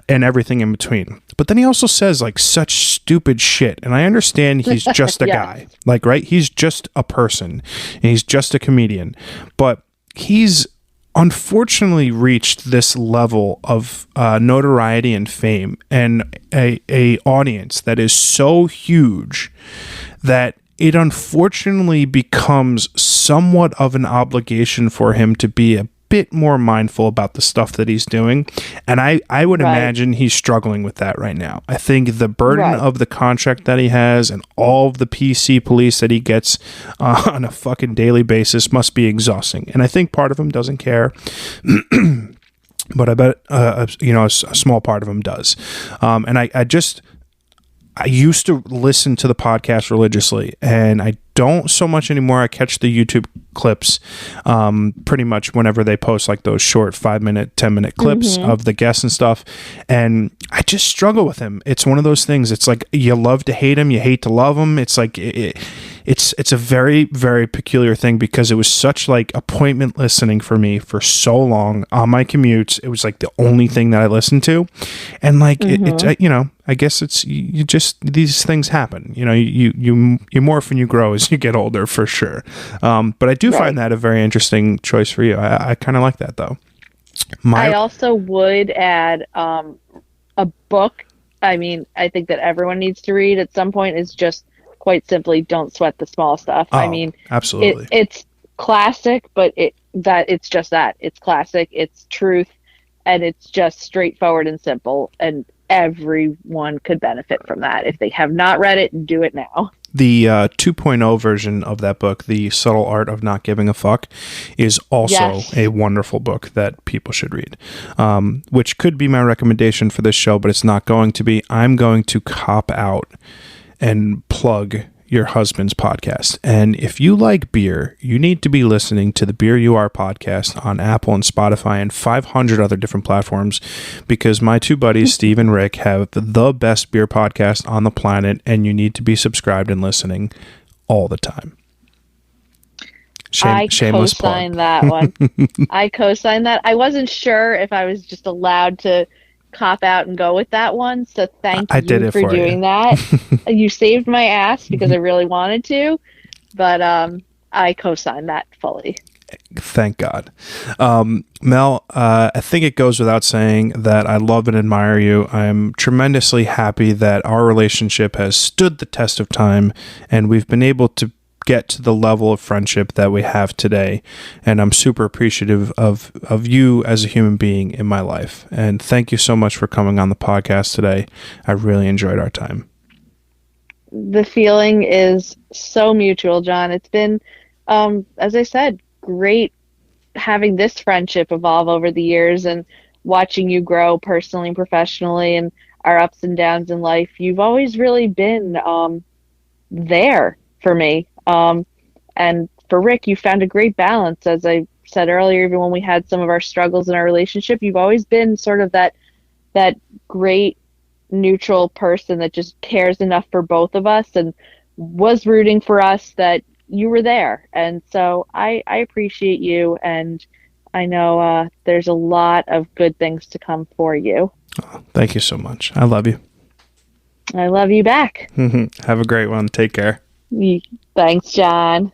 and everything in between. But then he also says like such stupid shit. And I understand he's just a guy, like, right? He's just a person and he's just a comedian, but he's unfortunately reached this level of notoriety and fame and a audience that is so huge that it unfortunately becomes somewhat of an obligation for him to be a bit more mindful about the stuff that he's doing. And I would imagine he's struggling with that right now. I think the burden of the contract that he has and all of the PC police that he gets on a fucking daily basis must be exhausting. And I think part of him doesn't care. But I bet, a small part of him does. And I used to listen to the podcast religiously, and I don't so much anymore. I catch the YouTube clips pretty much whenever they post like those short 5-minute, 10-minute clips of the guests and stuff. And I just struggle with him. It's one of those things. It's like you love to hate him, you hate to love him. It's like it's a very, very peculiar thing because it was such like appointment listening for me for so long on my commutes. It was like the only thing that I listened to. And like, it's I guess it's, you just, these things happen, you morph and you grow as you get older for sure. But I do find that a very interesting choice for you. I kind of like that though. I also would add, a book. I mean, I think that everyone needs to read at some point is just, quite simply, don't sweat the small stuff. I mean, absolutely. It's classic, but it's just that. It's classic, it's truth, and it's just straightforward and simple, and everyone could benefit from that. If they have not read it, do it now. The 2.0 version of that book, The Subtle Art of Not Giving a Fuck, is also a wonderful book that people should read, which could be my recommendation for this show, but it's not going to be. I'm going to cop out and plug your husband's podcast. And if you like beer, you need to be listening to the Beer You Are podcast on Apple and Spotify and 500 other different platforms, because my two buddies, Steve and Rick, have the best beer podcast on the planet, and you need to be subscribed and listening all the time. Shameless co-sign plug. That one. I co-sign that. I wasn't sure if I was just allowed to cop out and go with that one, so thank you for doing that. You saved my ass because I really wanted to, but I co-sign that fully. Thank God. Mel, I think it goes without saying that I love and admire you. I'm tremendously happy that our relationship has stood the test of time and we've been able to get to the level of friendship that we have today. And I'm super appreciative of you as a human being in my life. And thank you so much for coming on the podcast today. I really enjoyed our time. The feeling is so mutual, John. It's been, as I said, great having this friendship evolve over the years and watching you grow personally and professionally and our ups and downs in life. You've always really been there for me. And for Rick, you found a great balance. As I said earlier, even when we had some of our struggles in our relationship, you've always been sort of that great neutral person that just cares enough for both of us and was rooting for us, that you were there. And so I appreciate you, and I know there's a lot of good things to come for you. Oh, thank you so much. I love you. I love you back. Have a great one. Take care. Thanks, John.